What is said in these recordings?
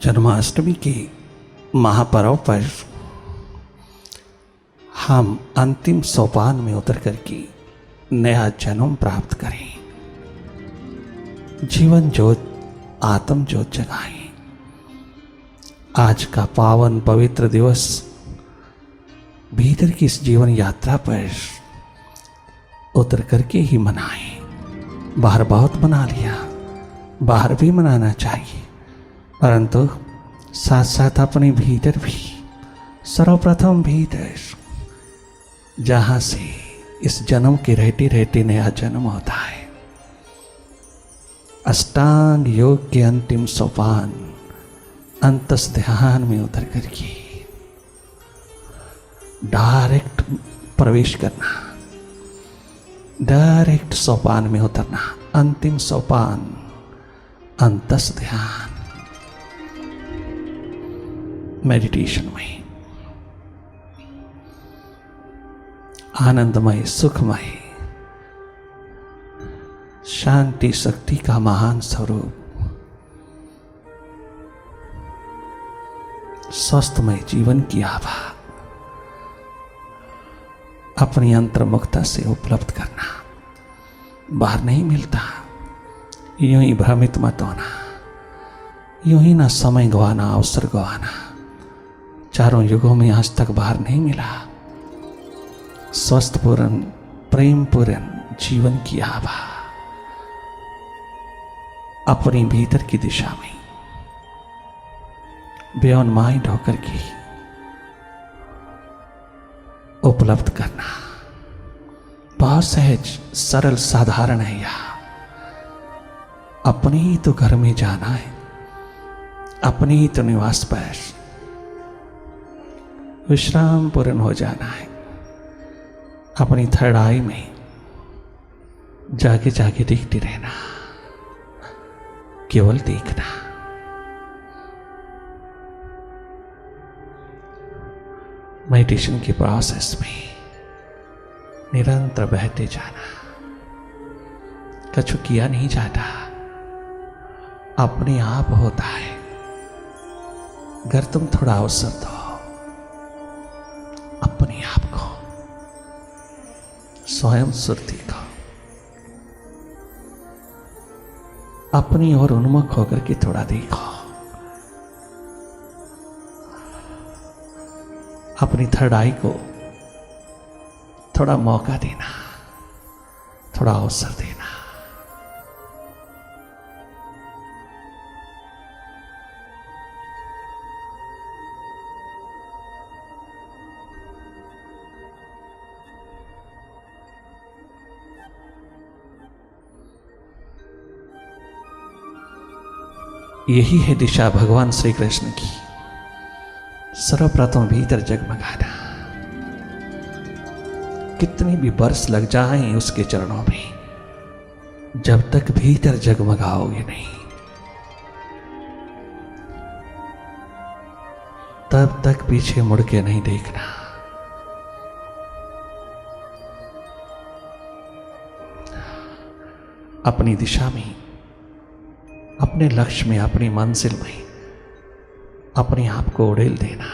जन्माष्टमी के महापर्व पर हम अंतिम सोपान में उतर करके नया जन्म प्राप्त करें, जीवन ज्योत आत्म ज्योत जगाएं। आज का पावन पवित्र दिवस भीतर की इस जीवन यात्रा पर उतर करके ही मनाएं। बाहर बहुत मना लिया, बाहर भी मनाना चाहिए, परंतु साथ साथ अपने भीतर भी, सर्वप्रथम भीतर, जहां से इस जन्म के रहते रहते नया जन्म होता है। अष्टांग योग के अंतिम सोपान अंतस ध्यान में उतर करके डायरेक्ट प्रवेश करना, डायरेक्ट सोपान में उतरना। अंतिम सोपान अंतस ध्यान, मेडिटेशन में आनंदमय, सुखमय, शांति शक्ति का महान स्वरूप, स्वस्थमय जीवन की आभा अपनी अंतर्मुखता से उपलब्ध करना। बाहर नहीं मिलता, यूं ही भ्रमित मत होना, यूं ही ना समय गवाना, अवसर गवाना। चारों युगों में आज तक बाहर नहीं मिला। स्वस्थ पूर्ण, प्रेम पूर्ण जीवन की आभा अपनी भीतर की दिशा में बियॉन्ड माइंड होकर के उपलब्ध करना। बहुत सहज, सरल, साधारण है यह। अपने ही तो घर में जाना है, अपने ही तो निवास पर विश्राम पूर्ण हो जाना है। अपनी थर्ड आई में जाके जाके देखते रहना, केवल देखना। मेडिटेशन के प्रोसेस में निरंतर बहते जाना, कछु किया नहीं जाता, अपने आप होता है। अगर तुम थोड़ा अवसर दो अपने आप को, स्वयं सुरती को, अपनी ओर उन्मुख होकर के थोड़ा देखो। अपनी थर्ड आई को थोड़ा मौका देना, थोड़ा अवसर देना। यही है दिशा भगवान श्री कृष्ण की। सर्वप्रथम भीतर जगमगाना। कितने भी वर्ष लग जाएं उसके चरणों में, जब तक भीतर जगमगाओगे नहीं, तब तक पीछे मुड़ के नहीं देखना। अपनी दिशा में, अपने लक्ष्य में, अपनी मंजिल में अपने आप को उड़ेल देना,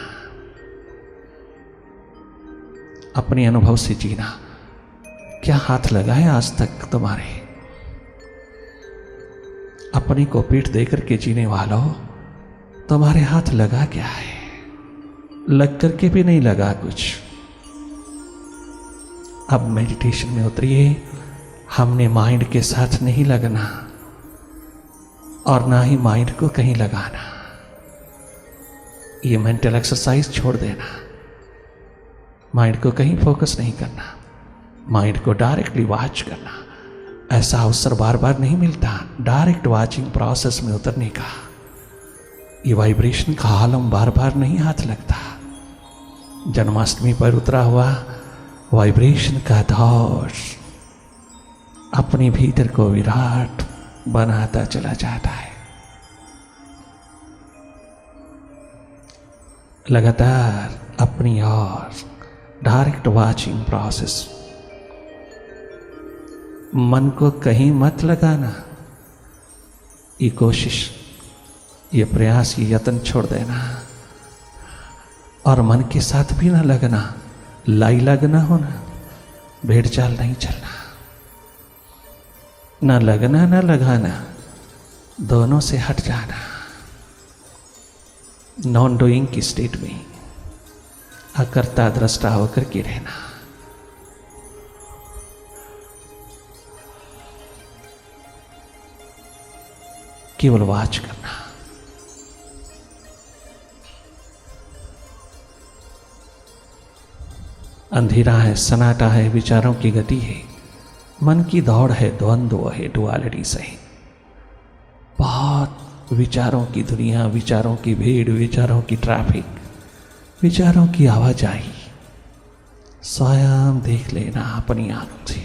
अपने अनुभव से जीना। क्या हाथ लगा है आज तक तुम्हारे? अपने को पीठ देकर के जीने वालों, तुम्हारे हाथ लगा क्या है? लग करके भी नहीं लगा कुछ। अब मेडिटेशन में उतरिए। हमने माइंड के साथ नहीं लगना और ना ही माइंड को कहीं लगाना। ये मेंटल एक्सरसाइज छोड़ देना। माइंड को कहीं फोकस नहीं करना, माइंड को डायरेक्टली वॉच करना। ऐसा अवसर बार बार नहीं मिलता डायरेक्ट वॉचिंग प्रोसेस में उतरने का। ये वाइब्रेशन का आलम बार बार नहीं हाथ लगता। जन्माष्टमी पर उतरा हुआ वाइब्रेशन का दौर अपने भीतर को विराट बनाता चला जाता है। लगातार अपनी ओर डायरेक्ट वॉचिंग प्रोसेस। मन को कहीं मत लगाना। ये कोशिश ये प्रयास, ये यत्न छोड़ देना और मन के साथ भी ना लगना, लाई लगना होना, भेड़ चाल नहीं चलना, ना लगना ना लगाना, दोनों से हट जाना, नॉन डूइंग की स्टेट में अकर्ता दृष्टा होकर के रहना। केवल वाच करना। अंधेरा है, सन्नाटा है, विचारों की गति है, मन की दौड़ है, द्वंद्व है, डुअलिटीज है, बहुत विचारों की दुनिया, विचारों की भीड़, विचारों की ट्रैफिक, विचारों की आवाजाही। स्वयं देख लेना अपनी आंखों से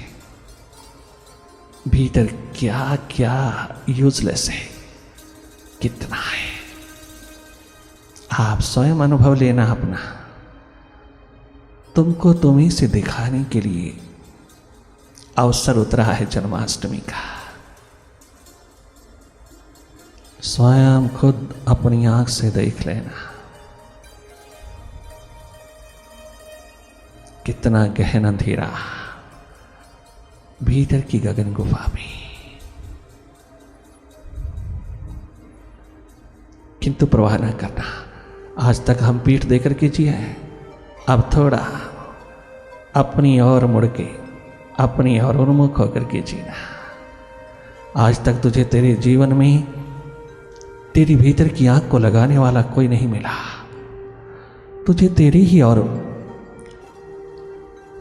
भीतर क्या क्या यूजलेस है, कितना है। आप स्वयं अनुभव लेना अपना। तुमको तुम्ही से दिखाने के लिए अवसर उतरा है जन्माष्टमी का। स्वयं खुद अपनी आंख से देख लेना कितना गहन अंधेरा भीतर की गगन गुफा में। किंतु परवाह न करना, आज तक हम पीठ देकर के जिए हैं, अब थोड़ा अपनी ओर मुड़ के अपनी ओर उन्मुख होकर के जीना। आज तक तुझे तेरे जीवन में तेरी भीतर की आंख को लगाने वाला कोई नहीं मिला, तुझे तेरी ही और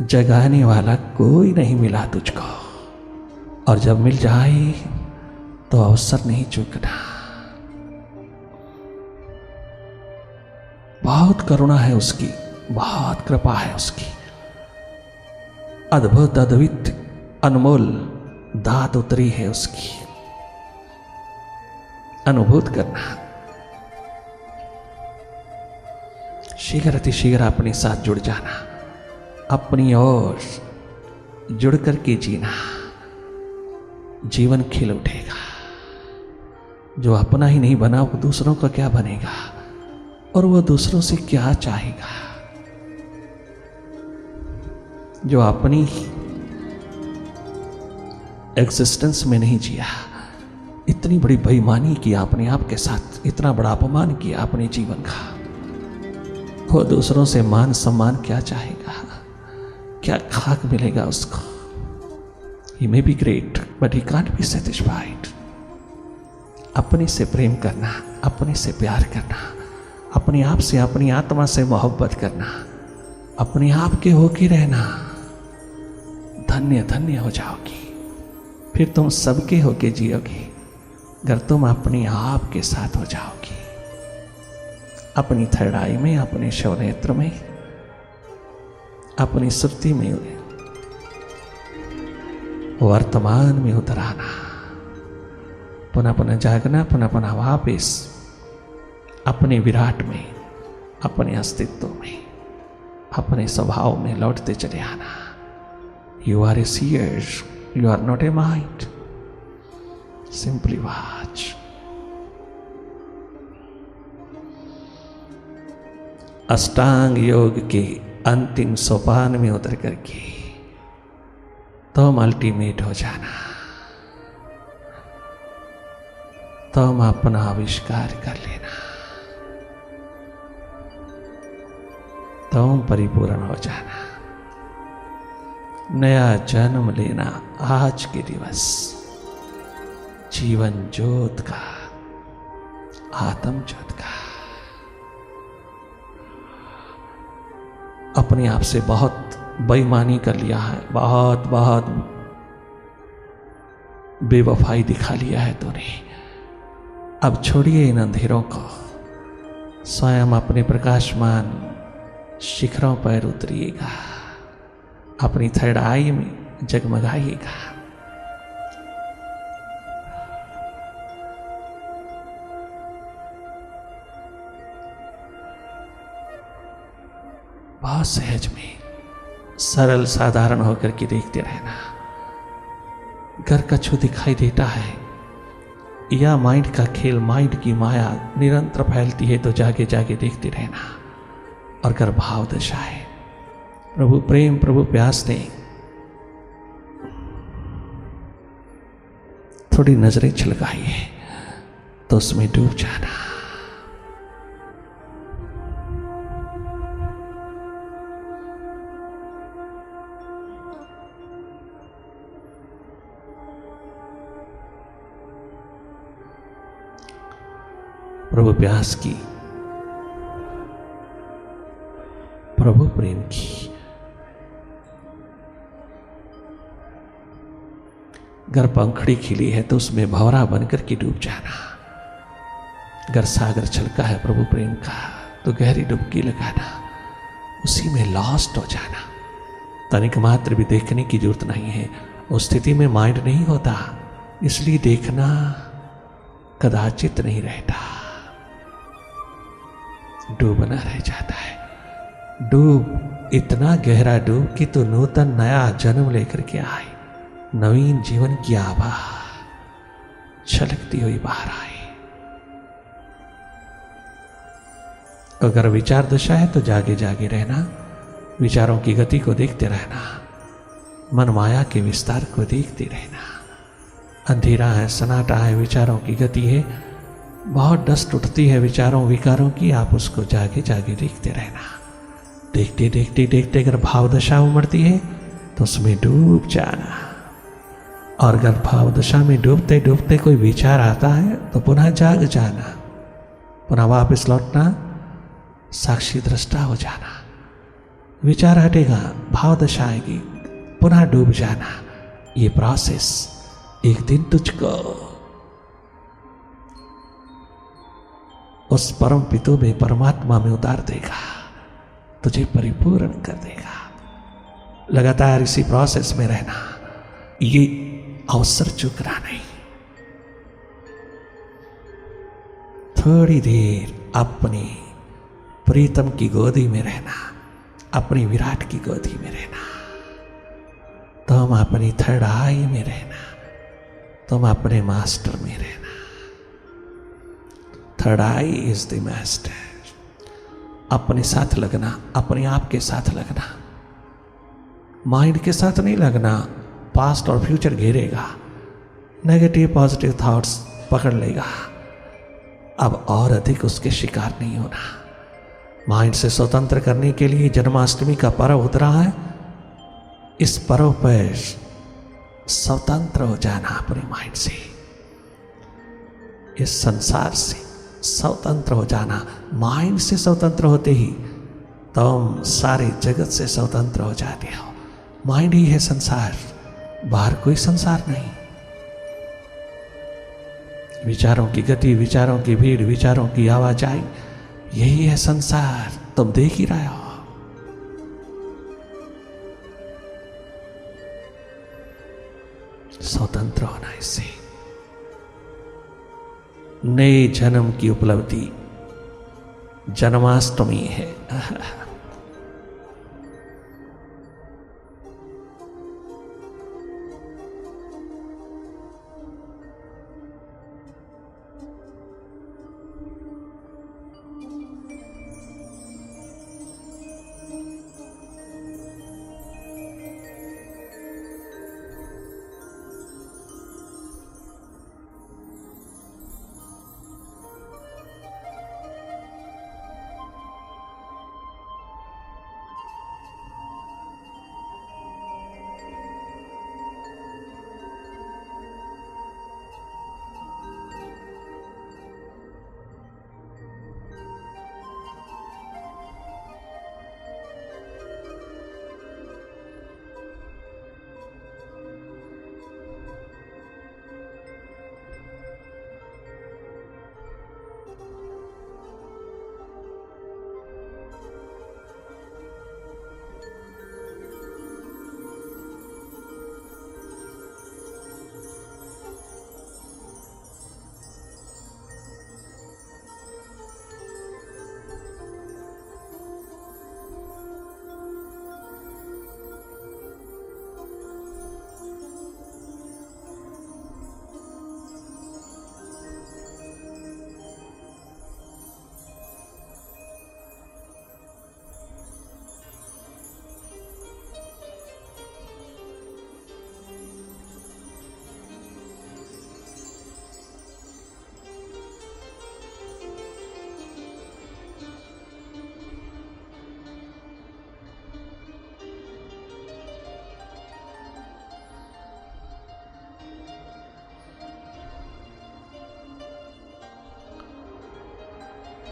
जगाने वाला कोई नहीं मिला तुझको। और जब मिल जाए तो अवसर नहीं चूकना। बहुत करुणा है उसकी, बहुत कृपा है उसकी, अद्भुत अद्वित अनमोल दात उतरी है उसकी। अनुभूत करना, शीघ्र अतिशीघ्र अपने साथ जुड़ जाना, अपनी ओर जुड़ करके जीना। जीवन खिल उठेगा। जो अपना ही नहीं बना वो दूसरों का क्या बनेगा, और वो दूसरों से क्या चाहेगा। जो अपनी एग्जिस्टेंस में नहीं जिया, इतनी बड़ी बेईमानी की अपने आप के साथ, इतना बड़ा अपमान किया अपने जीवन का, वो दूसरों से मान सम्मान क्या चाहेगा, क्या खाक मिलेगा उसको। He may be great, but he can't be satisfied. अपने से प्रेम करना, अपने से प्यार करना, अपने आप से, अपनी आत्मा से मोहब्बत करना, अपने आप के होके रहना, धन्य धन्य हो जाओगी। फिर तुम सबके होके जियोगे अगर तुम अपने आप के साथ हो जाओगी। अपनी थर्ड आई में, अपने शवनेत्र में, अपनी सुर्ति में, वर्तमान में उतर आना, पुनः पुनः जागना, पुनः पुनः वापिस अपने विराट में, अपने अस्तित्व में, अपने स्वभाव में लौटते चले आना। You are a seer, you are not a mind. Simply watch. Ashtanga yoga के अंतिम सोपान में उतर करके तुम अल्टीमेट हो जाना, तुम अपना आविष्कार कर लेना, तुम परिपूर्ण हो जाना, नया जन्म लेना। आज के दिवस जीवन ज्योत का, आत्म ज्योत का। अपने आप से बहुत बेईमानी कर लिया है, बहुत बहुत बेवफाई दिखा लिया है तूने। अब छोड़िए इन अंधेरों को, स्वयं अपने प्रकाशमान शिखरों पर उतरिएगा, अपनी थर्ड आई में जगमगाइएगा। बहुत सहज में, सरल साधारण होकर के देखते रहना। घर कछु दिखाई देता है या माइंड का खेल, माइंड की माया निरंतर फैलती है तो जागे जागे देखते रहना। और अगर भाव दशा है, प्रभु प्रेम, प्रभु प्यास ने थोड़ी नजरें छलकाई है तो उसमें डूब जाना। प्रभु प्यास की, प्रभु प्रेम की। अगर पंखड़ी खिली है तो उसमें भंवरा बनकर के डूब जाना। अगर सागर छलका है प्रभु प्रेम का तो गहरी डुबकी लगाना, उसी में लॉस्ट हो जाना। तनिक मात्र भी देखने की जरूरत नहीं है, उस स्थिति में माइंड नहीं होता, इसलिए देखना कदाचित नहीं रहता, डूबना रह जाता है। डूब, इतना गहरा डूब कि तू नूतन नया जन्म लेकर के आए, नवीन जीवन की आभा छलकती हुई बाहर आए। अगर विचार दशा है तो जागे जागे रहना, विचारों की गति को देखते रहना, मन माया के विस्तार को देखते रहना। अंधेरा है, सन्नाटा है, विचारों की गति है, बहुत डस्ट उठती है विचारों विकारों की, आप उसको जागे जागे देखते रहना। देखते देखते देखते अगर भाव दशा उमड़ती है तो उसमें डूब जाना। और अगर भाव दशा में डूबते डूबते कोई विचार आता है तो पुनः जाग जाना, पुनः वापस लौटना, साक्षी दृष्टा हो जाना। विचार हटेगा, भाव दशा आएगी, पुनः डूब जाना। ये प्रोसेस एक दिन तुझको उस परम पितु में, परमात्मा में उतार देगा, तुझे परिपूर्ण कर देगा। लगातार इसी प्रोसेस में रहना, ये अवसर चूकना नहीं। थोड़ी देर अपनी प्रीतम की गोदी में रहना, अपनी विराट की गोदी में रहना, तुम अपनी थर्ड आई में रहना, तुम अपने मास्टर में रहना। Third I is the master. अपने साथ लगना, अपने आप के साथ लगना, माइंड के साथ नहीं लगना। पास्ट और फ्यूचर घेरेगा, नेगेटिव पॉजिटिव थॉट्स पकड़ लेगा। अब और अधिक उसके शिकार नहीं होना। माइंड से स्वतंत्र करने के लिए जन्माष्टमी का पर्व उतरा है। इस पर्व पर स्वतंत्र हो जाना अपने माइंड से, इस संसार से स्वतंत्र हो जाना। माइंड से स्वतंत्र होते ही तुम सारे जगत से स्वतंत्र हो जाते हो। माइंड ही है संसार, बाहर कोई संसार नहीं। विचारों की गति, विचारों की भीड़, विचारों की आवाजाही, यही है संसार, तुम देख ही रहे हो। स्वतंत्र होना इससे। नए जन्म की उपलब्धि जन्माष्टमी है।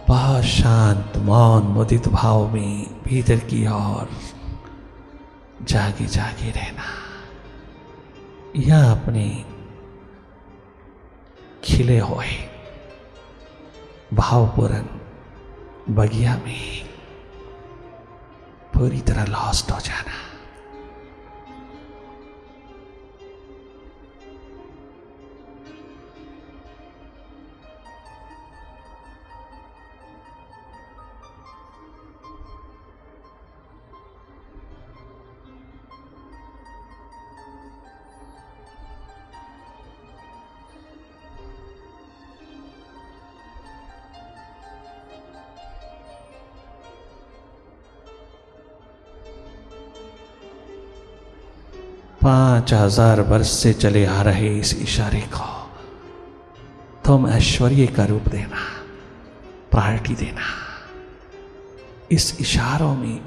बहुत शांत मौन मुदित भाव में भीतर की ओर जागे जागे रहना, या अपने खिले हुए भावपूर्ण बगिया में पूरी तरह लॉस्ट हो जाना। पांच 5000 वर्ष से चले आ रहे इस इशारे को तुम ऐश्वर्य का रूप देना, प्रायोरिटी देना। इस इशारों में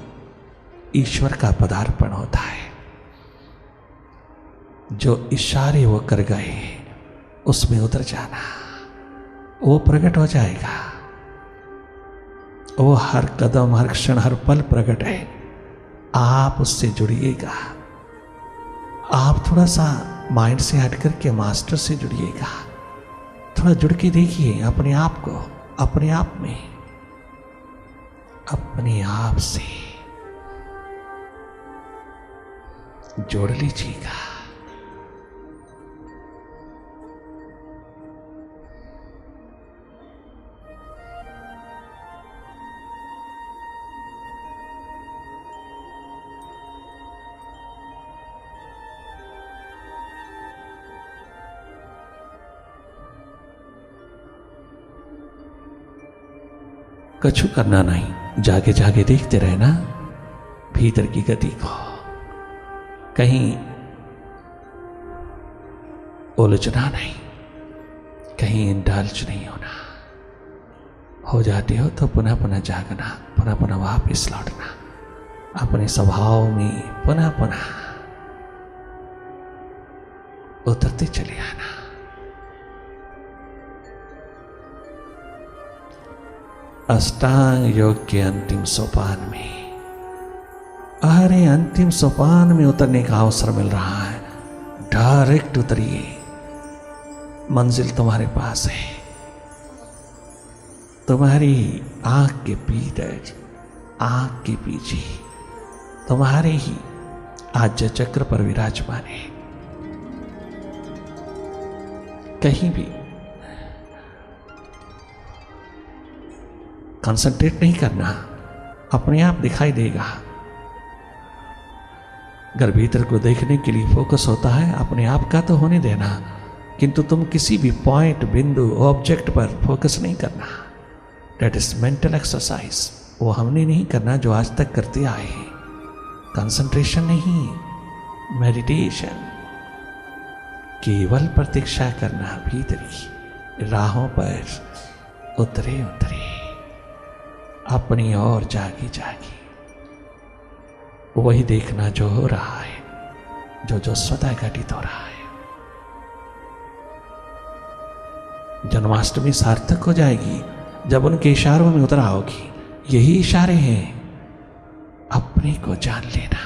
ईश्वर का पदार्पण होता है। जो इशारे वो कर गए उसमें उतर जाना, वो प्रकट हो जाएगा। वो हर कदम हर क्षण हर पल प्रकट है। आप उससे जुड़िएगा। आप थोड़ा सा माइंड से हट करके मास्टर से जुड़िएगा। थोड़ा जुड़ के देखिए अपने आप को, अपने आप में, अपने आप से जोड़ लीजिएगा। कछु करना नहीं, जागे जागे देखते रहना भीतर की गति को। कहीं उलझना नहीं, कहीं इंडल्ज नहीं होना। हो जाते हो तो पुनः पुनः जागना, पुनः पुनः वापस लौटना, अपने स्वभाव में पुनः पुनः उतरते चले आना। अष्टांग योग के अंतिम सोपान में, अरे अंतिम सोपान में उतरने का अवसर मिल रहा है। डायरेक्ट उतरिए, मंजिल तुम्हारे पास है। तुम्हारी आंख के भीतर, आंख के पीछे तुम्हारे ही आज्य चक्र पर विराजमान है। कहीं भी कंसंट्रेट नहीं करना, अपने आप दिखाई देगा। अगर भीतर को देखने के लिए फोकस होता है, अपने आप का तो होने देना, किंतु तुम किसी भी पॉइंट, बिंदु, ऑब्जेक्ट पर फोकस नहीं करना। That is mental exercise. वो हमने नहीं करना जो आज तक करते आए हैं। कंसंट्रेशन नहीं, मेडिटेशन। केवल प्रतीक्षा करना, भीतर की राहों पर उतरे उतरे, अपनी ओर जागी जागी वही देखना जो हो रहा है, जो स्वतः घटित हो रहा है। जन्माष्टमी सार्थक हो जाएगी जब उनके इशारों में उतर आओगी। यही इशारे हैं। अपने को जान लेना,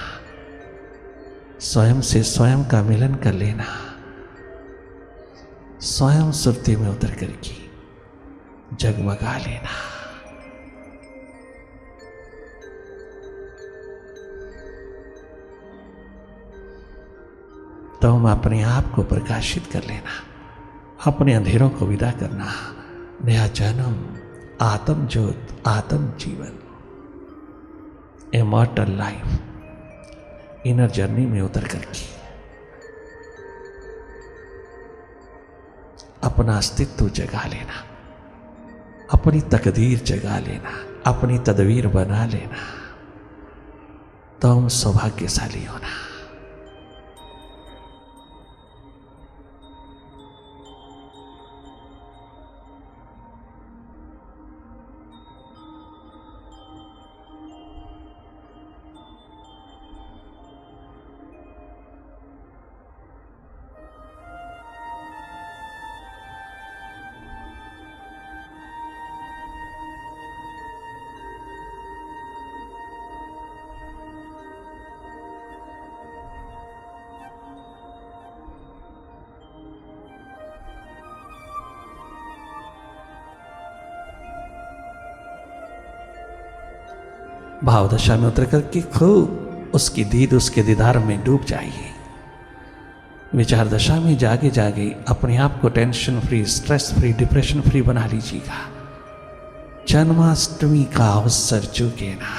स्वयं से स्वयं का मिलन कर लेना, स्वयं सुरती में उतर करके जगमगा लेना। तो हम अपने आप को प्रकाशित कर लेना, अपने अंधेरों को विदा करना। नया जन्म, आत्म ज्योत, आत्म जीवन, इमॉर्टल लाइफ, इनर जर्नी में उतर करके अपना अस्तित्व जगा लेना, अपनी तकदीर जगा लेना, अपनी तदवीर बना लेना। तो हम सौभाग्यशाली होना। भावदशा में उतर करके खूब उसकी दीद उसके दीदार में डूब जाइए। विचार दशा में जागे जागे अपने आप को tension free, stress free, depression free बना लीजिएगा। जन्माष्टमी का अवसर चूके ना।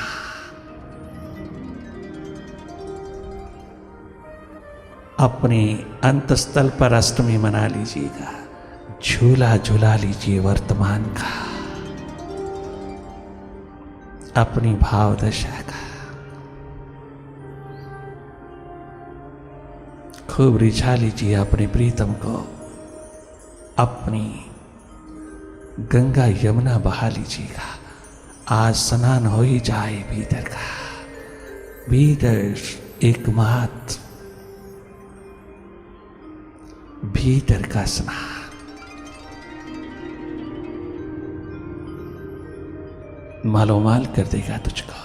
अपने अंतस्थल पर अष्टमी मना लीजिएगा। झूला झूला लीजिए वर्तमान का, अपनी भाव दशा का। खूब रिझा लीजिए अपने प्रीतम को। अपनी गंगा यमुना बहा लीजिएगा। आज स्नान हो ही जाए भीतर का, भीतर एकमात्र भीतर का स्नान। मालोमाल कर देगा तुझको,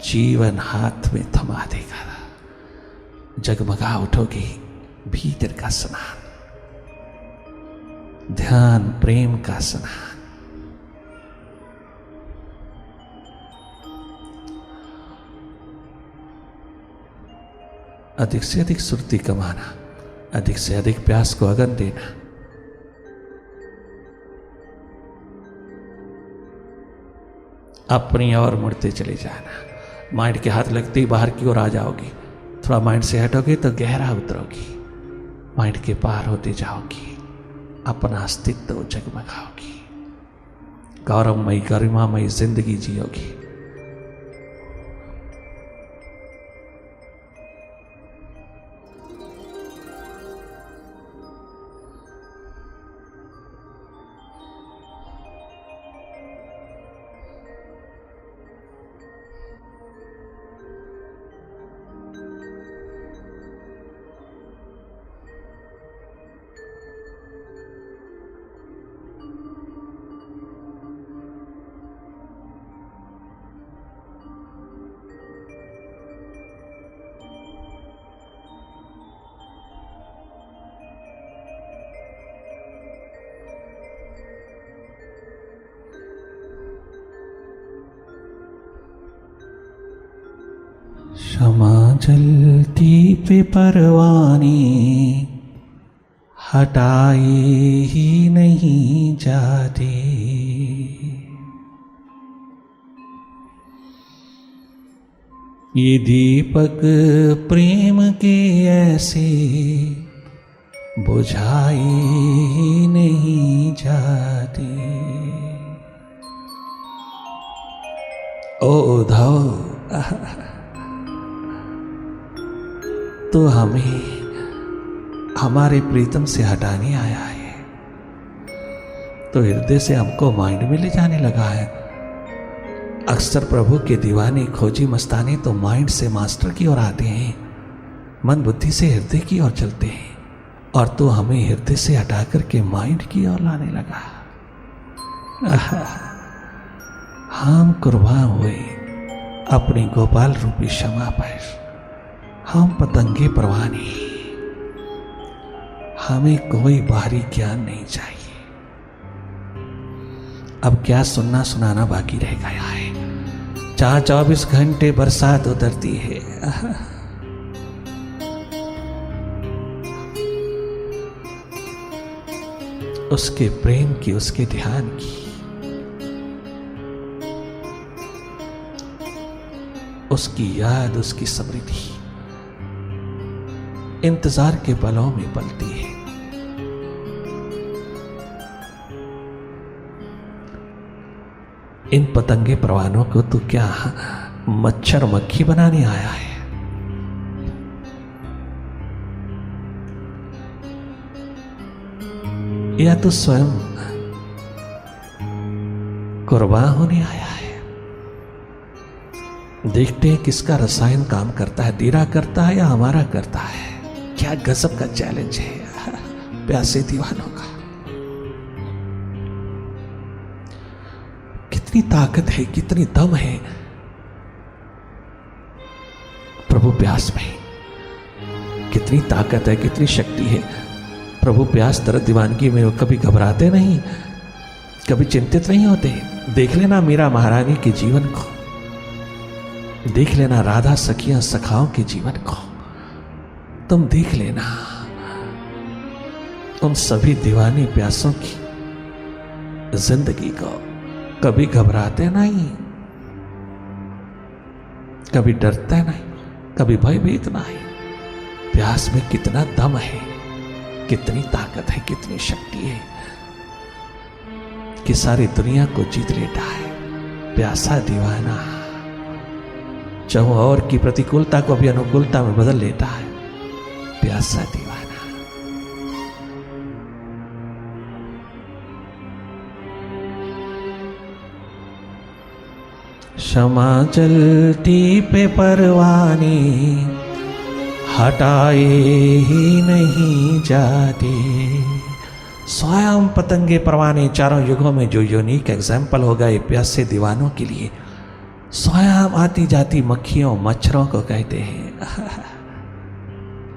जीवन हाथ में थमा देगा। जगमगा उठोगे भीतर का स्नान, ध्यान प्रेम का स्नान। अधिक से अधिक सुरती कमाना, अधिक से अधिक प्यास को अगन देना। अपनी ओर मुड़ते चले जाना। माइंड के हाथ लगते ही बाहर की ओर आ जाओगी। थोड़ा माइंड से हटोगे तो गहरा उतरोगी, माइंड के पार होते जाओगी, अपना अस्तित्व जगमगाओगी, गौरवमयी गरिमामयी जिंदगी जियोगी। क्षमा जलती पे परवाने हटाए ही नहीं जाते। ये दीपक प्रेम के ऐसे बुझाए ही नहीं जाते। ओ उद्धव, तो हमें हमारे प्रीतम से हटाने आया है, तो हृदय से हमको माइंड में ले जाने लगा है। अक्सर प्रभु के दीवाने खोजी मस्ताने तो माइंड से मास्टर की ओर आते हैं, मन बुद्धि से हृदय की ओर चलते हैं, और तो हमें हृदय से हटा करके माइंड की ओर लाने लगा। हम कुर्बान हुए अपने गोपाल रूपी क्षमा पर। हम पतंगे परवाने, हमें कोई बाहरी ज्ञान नहीं चाहिए। अब क्या सुनना सुनाना बाकी रह गया है। 24 घंटे बरसात उतरती है। उसके प्रेम की, उसके ध्यान की, उसकी याद, उसकी समृद्धि इंतजार के पलों में पलती है। इन पतंगे परवानों को तू क्या मच्छर मक्खी बनाने आया है? या तू स्वयं कुर्बान होने आया है? देखते हैं किसका रसायन काम करता है, तेरा करता है या हमारा करता है। क्या गजब का चैलेंज है प्यासे दीवानों का। कितनी ताकत है, कितनी दम है प्रभु प्यास में। कितनी ताकत है, कितनी शक्ति है प्रभु प्यास दर्द दीवानगी में। वो कभी घबराते नहीं, कभी चिंतित नहीं होते। देख लेना मीरा महारानी के जीवन को, देख लेना राधा सखियां सखाओं के जीवन को, तुम देख लेना उन सभी दीवाने प्यासों की जिंदगी को। कभी घबराते नहीं, कभी डरते नहीं, कभी भयभीत नहीं। प्यास में कितना दम है, कितनी ताकत है, कितनी शक्ति है कि सारी दुनिया को जीत लेता है प्यासा दीवाना। चाहो और की प्रतिकूलता को भी अनुकूलता में बदल लेता है प्यासा दीवाना। क्षमा चलती पे परवाने हटाए ही नहीं जाते। स्वयं पतंगे परवाने चारों युगों में जो यूनिक एग्जाम्पल हो गए प्यासे दीवानों के लिए, स्वयं आती जाती मक्खियों मच्छरों को कहते हैं।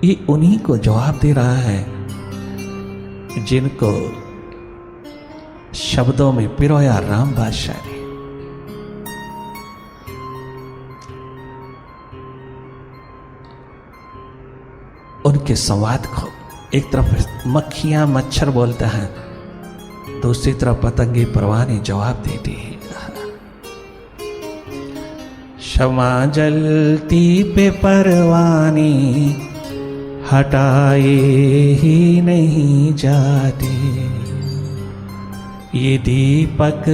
ये उन्हीं को जवाब दे रहा है जिनको शब्दों में पिरोया राम बादशाह ने। उनके संवाद को एक तरफ मक्खियां मच्छर बोलता है, दूसरी तरफ पतंगे परवाने जवाब देते हैं। क्षमा जलती पे परवाने हटाए ही नहीं जाते। ये दीपक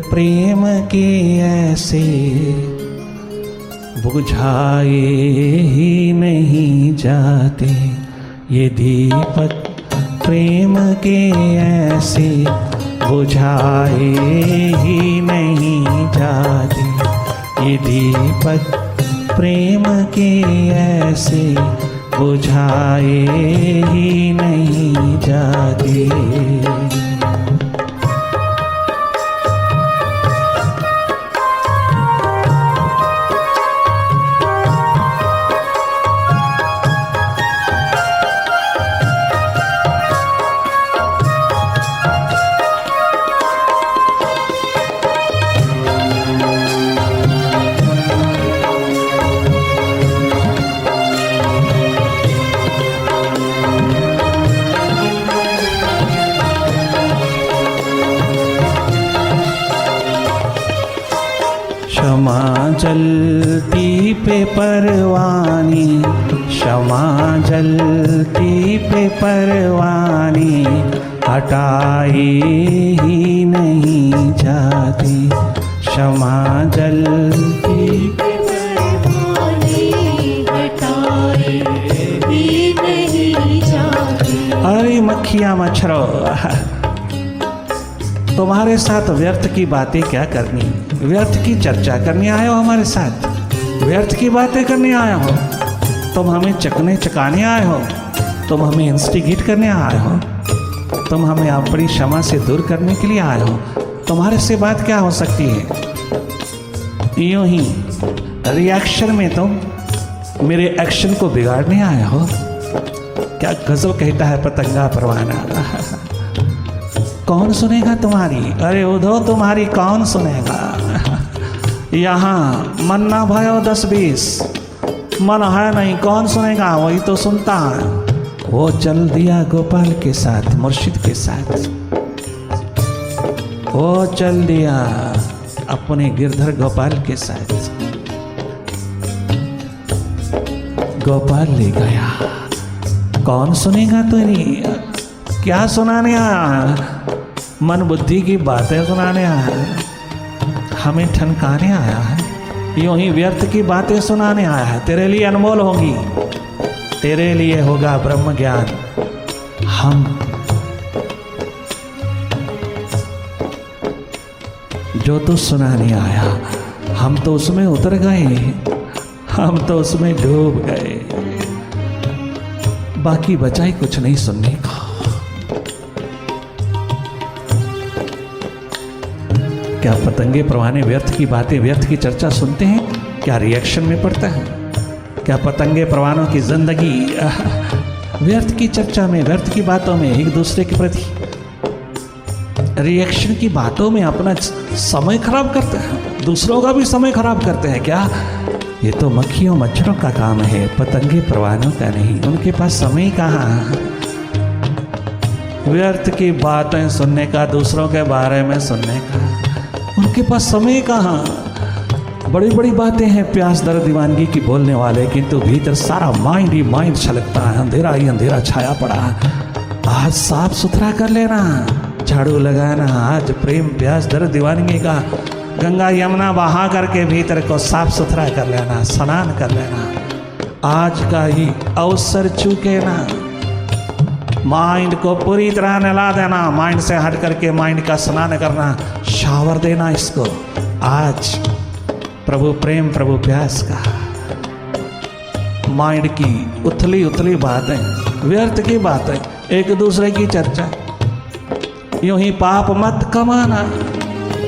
प्रेम के ऐसे बुझाए ही नहीं जाते। ये दीपक प्रेम के ऐसे बुझाए ही नहीं जाते। ये दीपक प्रेम के ऐसे बुझाए ही नहीं जाते। क्षमा जलती पे परवानी, क्षमा जलती पे परवानी हटाए ही नहीं जाती। क्षमा जलती पे परवानी हटाए ही नहीं जाती। अरे मक्खियां मच्छरों, तुम्हारे साथ व्यर्थ की बातें क्या करनी, व्यर्थ की चर्चा करने आए हो हमारे साथ, व्यर्थ की बातें करने आए हो। तुम हमें चकने चकाने आए हो, तुम हमें इंस्टिगेट करने आए हो, तुम हमें अपनी क्षमा से दूर करने के लिए आए हो। तुम्हारे से बात क्या हो सकती है? यूं ही रिएक्शन में तुम मेरे एक्शन को बिगाड़ने आए हो। क्या गजब कहता है पतंगा परवाना। कौन सुनेगा तुम्हारी? अरे उधो तुम्हारी कौन सुनेगा? यहाँ मन ना भयो 10-20, मन है नहीं, कौन सुनेगा? वही तो सुनता है। वो चल दिया गोपाल के साथ, मुर्शिद के साथ। वो चल दिया अपने गिरधर गोपाल के साथ। गोपाल ले गया। कौन सुनेगा तेरी? क्या सुनाने आया? मन बुद्धि की बातें सुनाने आया है, हमें ठनकाने आया है, यूं ही व्यर्थ की बातें सुनाने आया है। तेरे लिए अनमोल होगी, तेरे लिए होगा ब्रह्म ज्ञान। हम जो तो सुनाने आया, हम तो उसमें उतर गए, हम तो उसमें डूब गए। बाकी बचा ही कुछ नहीं सुनने का। क्या पतंगे परवाने व्यर्थ की बातें, व्यर्थ की चर्चा सुनते हैं? क्या रिएक्शन में पड़ता है? क्या पतंगे परवानों की जिंदगी व्यर्थ की चर्चा में, व्यर्थ की बातों में एक दूसरे के प्रति रिएक्शन की बातों में अपना समय खराब करते हैं, दूसरों का भी समय खराब करते हैं क्या? ये तो मक्खियों मच्छरों का काम है, पतंगे परवानों का नहीं। उनके पास समय कहाँ? व्यर्थ की बातें सुनने का, दूसरों के बारे में सुनने का उनके पास समय कहाँ? बड़ी बड़ी बातें हैं प्यास दर्द दीवानगी की बोलने वाले, किंतु भीतर सारा माइंड ही माइंड छलकता है, अंधेरा ही अंधेरा छाया पड़ा है। आज साफ सुथरा कर लेना, झाड़ू लगाना, आज प्रेम प्यास दर्द दीवानगी का गंगा यमुना बहा करके भीतर को साफ सुथरा कर लेना, स्नान कर लेना। आज का ही अवसर चूके ना, माइंड को पूरी तरह नहला देना, माइंड से हट करके माइंड का स्नान करना, शावर देना इसको। आज प्रभु प्रेम प्रभु प्यास का, माइंड की उथली उथली बातें, व्यर्थ की बातें, एक दूसरे की चर्चा, यूं ही पाप मत कमाना।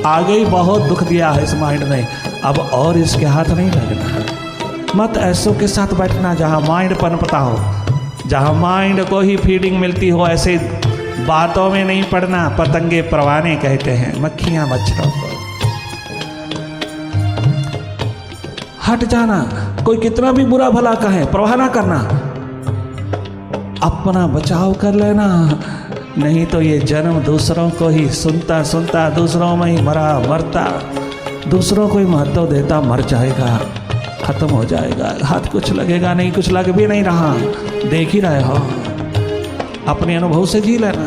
आगे ही बहुत दुख दिया है इस माइंड ने, अब और इसके हाथ नहीं लगना। मत ऐसों के साथ बैठना जहाँ माइंड पनपता हो, जहाँ माइंड को ही फीडिंग मिलती हो, ऐसे बातों में नहीं पड़ना। पतंगे परवाने कहते हैं मक्खियाँ मच्छरों को। हट जाना, कोई कितना भी बुरा भला कहे परवाह ना करना, अपना बचाव कर लेना। नहीं तो ये जन्म दूसरों को ही सुनता सुनता दूसरों में ही मरा मरता, दूसरों को ही महत्व देता मर जाएगा, खत्म हो जाएगा। हाथ कुछ लगेगा नहीं, कुछ लग भी नहीं रहा, देख ही रहे हो। अपने अनुभव से जी लेना।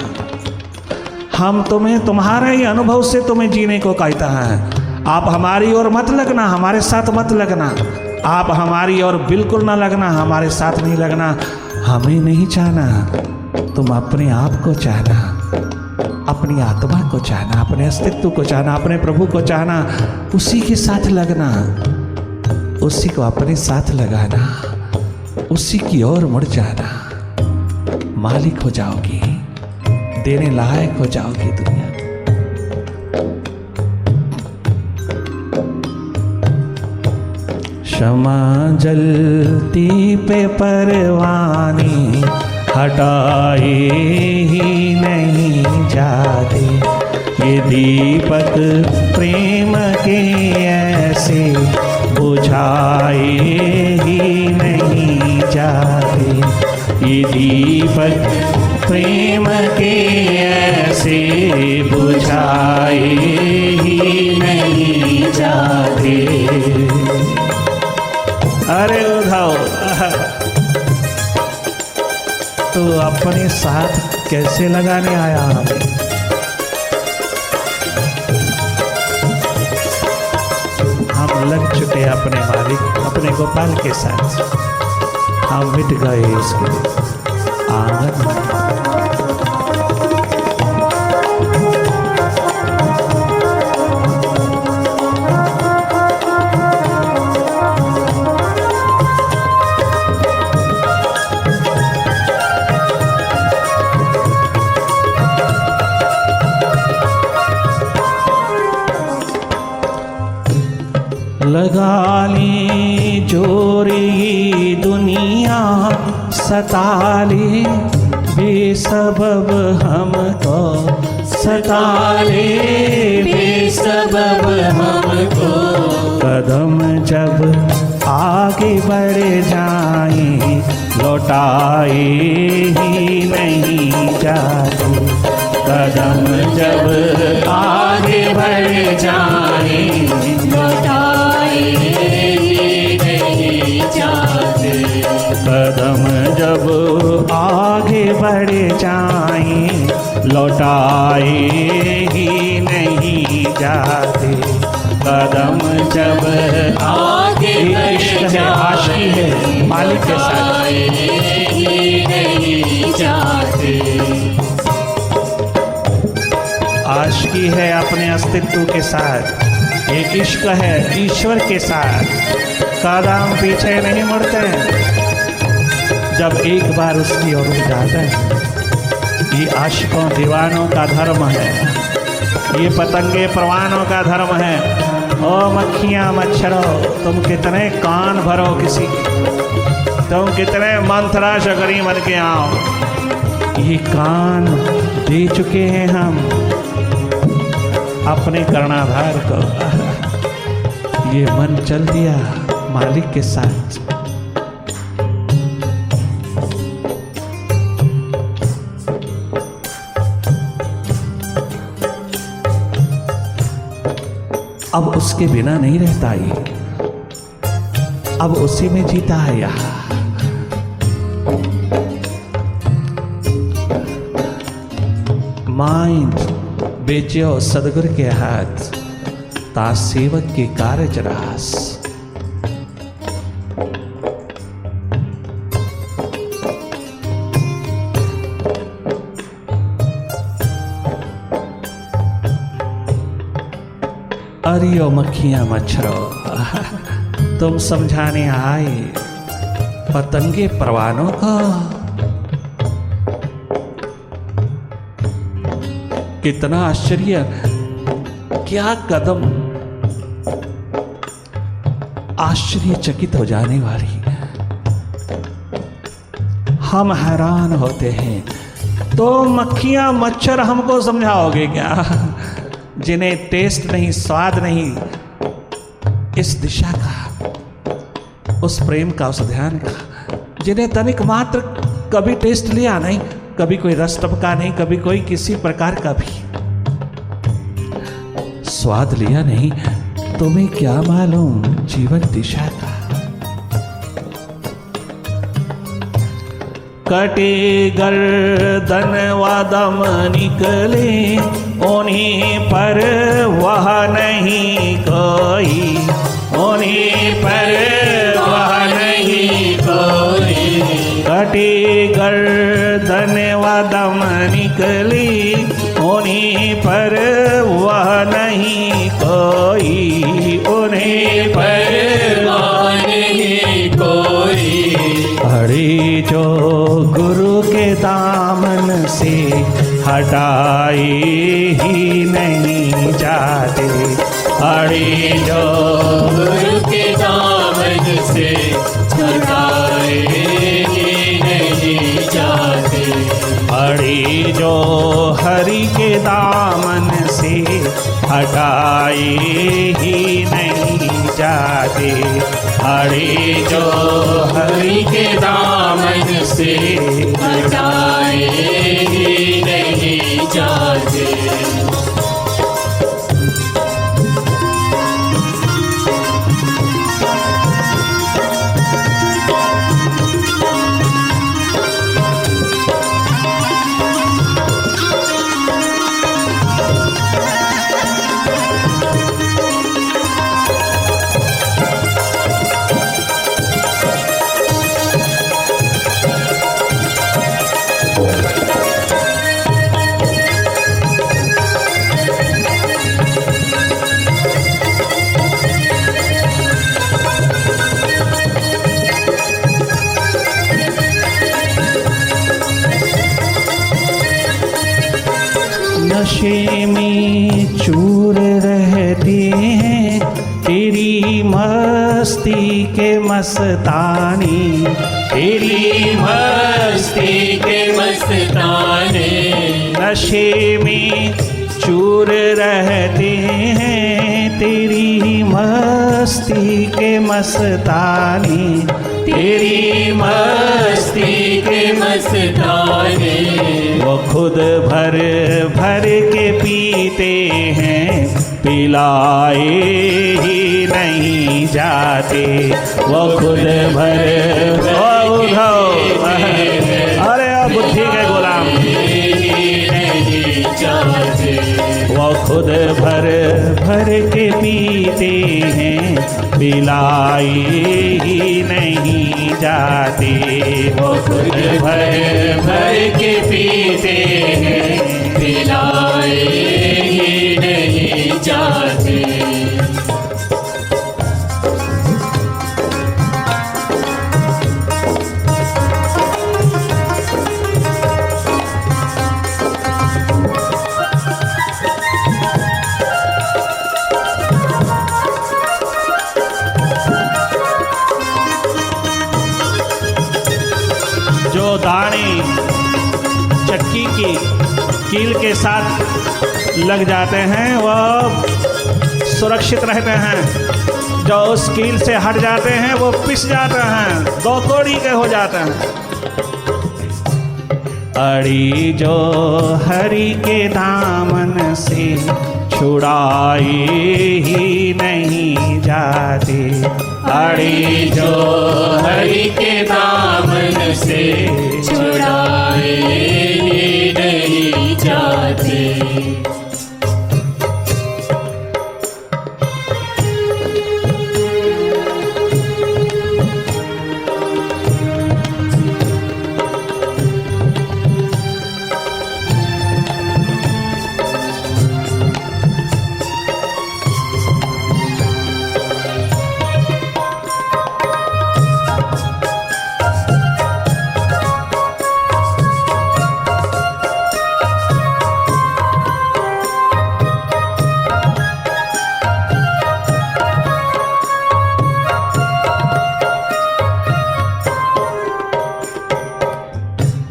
हम तुम्हें तुम्हारे ही अनुभव से तुम्हें जीने को कहता है। आप हमारी ओर मत लगना, हमारे साथ मत लगना। आप हमारी ओर बिल्कुल ना लगना, हमारे साथ नहीं लगना। हमें नहीं चाहना, तुम अपने आप को चाहना, अपनी आत्मा को चाहना, अपने अस्तित्व को चाहना, अपने प्रभु को चाहना, उसी के साथ लगना, उसी को अपने साथ लगाना, उसी की ओर मुड़ जाना। मालिक हो जाओगी, देने लायक हो जाओगी दुनिया। क्षमा जलती पे परवानी हटाए ही नहीं जाते, ये दीपक प्रेम के ऐसे बुझाए ही नहीं जाते, ये दीपक प्रेम के ऐसे बुझाए ही नहीं जाते। अरे उठाओ, तो अपने साथ कैसे लगाने आया हमें? हम लग चुके अपने मालिक, अपने गोपाल के साथ। हम मिट गए उसके आंगन में। लगा ली जोरी दुनिया सता ले, बेसबब हमको सता ले, बेसबब हमको। कदम जब आगे बढ़ जाए लौटाए ही नहीं जाते, कदम जब आगे बढ़ जाए लौटाए ही नहीं जाते, कदम जब आगे बढ़ जाए लौटाए ही नहीं जाते, कदम जब आगे बढ़ जाए। आशिकी है मालिक के साथ ही नहीं जाते, आशिकी है अपने अस्तित्व के साथ, एक इश्क है ईश्वर के साथ। कदम पीछे नहीं मुड़ते जब एक बार उसकी ओर जाते हैं। ये आशिकों दीवानों का धर्म है, ये पतंगे परवानों का धर्म है। ओ मक्खियाँ मच्छरों, तुम कितने कान भरो किसी की, तुम कितने मंथरा शकरी बन के आओ। ये कान दे चुके हैं हम, अपने कर्णाधार को। ये मन चल दिया मालिक के साथ। अब उसके बिना नहीं रहता ये, अब उसी में जीता है यहां। माइंड बेचो सदगुरु के हाथ, ता सेवक के कारज रास। अरियो मक्खियां मच्छरों, तुम समझाने आए पतंगे परवानों को। कितना आश्चर्य, क्या कदम, आश्चर्यचकित हो जाने वाली। हम हैरान होते हैं, तो मक्खियां मच्छर हमको समझाओगे क्या, जिन्हें टेस्ट नहीं, स्वाद नहीं इस दिशा का, उस प्रेम का, उस ध्यान का, जिन्हें तनिक मात्र कभी टेस्ट लिया नहीं, कभी कोई रस टपका नहीं, कभी कोई किसी प्रकार का भी स्वाद लिया नहीं, तुम्हें क्या मालूम जीवन दिशा का। कटे गर्दन वादम निकले, उन्हीं पर वह नहीं कोई, उन्हीं पर वह नहीं कोई। कटे गर्दन वादम निकली, उन्हीं पर वह नहीं कोई, उन्हीं पर वह नहीं कोई। अरे जो गुरु के दामन से हटाए ही नहीं जाते, अरे जो गुरु के दामन से हटाए ही नहीं जाते, अरे जो हरि के दामन से हटाए ही नहीं जाते, अरे जो हरि के दामन से हटाए ही नहीं जाते। नशे में चूर रहते हैं तेरी मस्ती के मस्तानी, तेरी मस्ती के मस्तानी। नशे में चूर रहते हैं तेरी मस्ती के मस्तानी, तेरी मस्ती के मस्तानी। वो खुद भर भर के पीते हैं, पिलाए ही नहीं जाते, वो खुद भर। अरे बुद्धि के गुलाम, वो खुद भर भर के पीते हैं, पिलाए ही नहीं जाते, वो खुद भर भर के पीते हैं, पिलाए ही नहीं जाते। जो दाने चक्की की कील के साथ लग जाते हैं वो सुरक्षित रहते हैं, जो उस कील से हट जाते हैं वो पिस जाते हैं, दो कौड़ी के हो जाते हैं। अड़ी जो हरि के दामन से छुड़ाई ही नहीं जाती, अड़ी जो हरि के दामन से छुड़ाए ही नहीं जाते।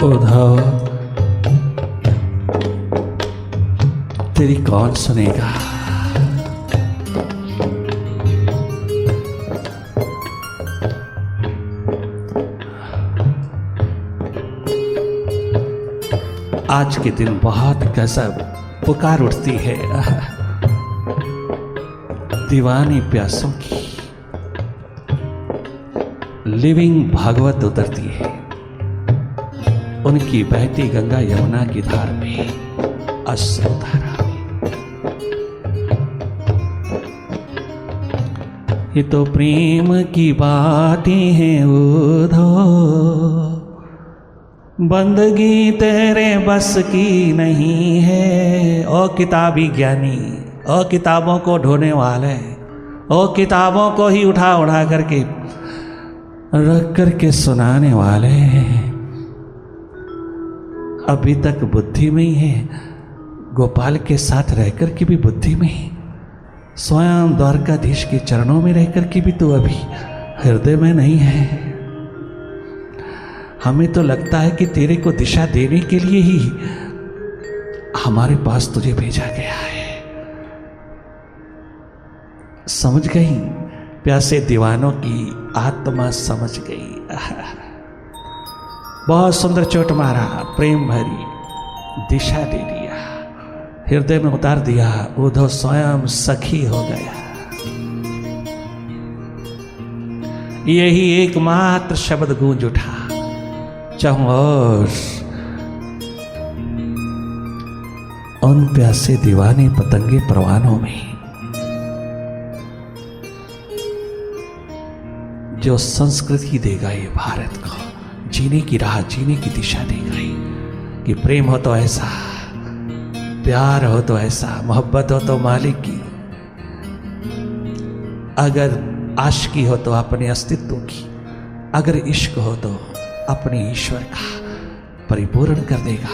उद्धव, तेरी कौन सुनेगा? आज के दिन बहुत गजब पुकार उठती है दीवानी प्यासों की। लिविंग भागवत उतरती है उनकी बहती गंगा यमुना की धार में, अश्रुधारा में। ये तो प्रेम की बातें हैं उद्धव, बंदगी तेरे बस की नहीं है। ओ किताबी ज्ञानी, ओ किताबों को ढोने वाले, ओ किताबों को ही उठा उठा करके रख करके सुनाने वाले, अभी तक बुद्धि में ही है, गोपाल के साथ रहकर के भी बुद्धि में ही, स्वयं द्वारकाधीश के चरणों में रहकर के भी तू अभी हृदय में नहीं है। हमें तो लगता है कि तेरे को दिशा देने के लिए ही हमारे पास तुझे भेजा गया है। समझ गई? प्यासे दीवानों की आत्मा समझ गई। बहुत सुंदर चोट मारा, प्रेम भरी दिशा दे दिया, हृदय में उतार दिया। उद्धव स्वयं सखी हो गया। यही एकमात्र शब्द गूंज उठा चहुओर। उन प्यासे दीवाने पतंगे परवानों में जो संस्कृति देगा ये भारत को, जीने की राह, जीने की दिशा देगा ही। कि प्रेम हो तो ऐसा, प्यार हो तो ऐसा, मोहब्बत हो तो मालिक की, अगर आशिकी हो तो अपने अस्तित्व की, अगर इश्क हो तो अपने ईश्वर का परिपूर्ण कर देगा।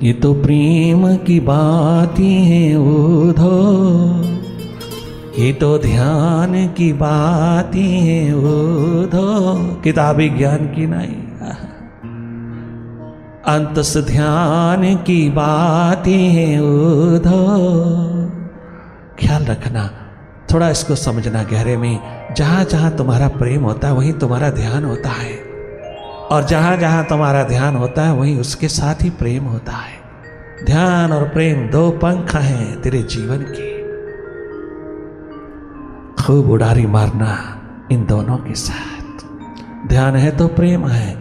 ये तो प्रेम की बातें हैं उद्धव, ये तो ध्यान की बातें हैं उद्धव, किताबी ज्ञान की नहीं, अंतस ध्यान की बातें हैं उद्धव। ख्याल रखना, थोड़ा इसको समझना गहरे में। जहां जहां तुम्हारा प्रेम होता है वहीं तुम्हारा ध्यान होता है, और जहां जहां तुम्हारा ध्यान होता है वहीं उसके साथ ही प्रेम होता है। ध्यान और प्रेम दो पंख हैं तेरे जीवन के, खूब उड़ारी मारना इन दोनों के साथ। ध्यान है तो प्रेम है,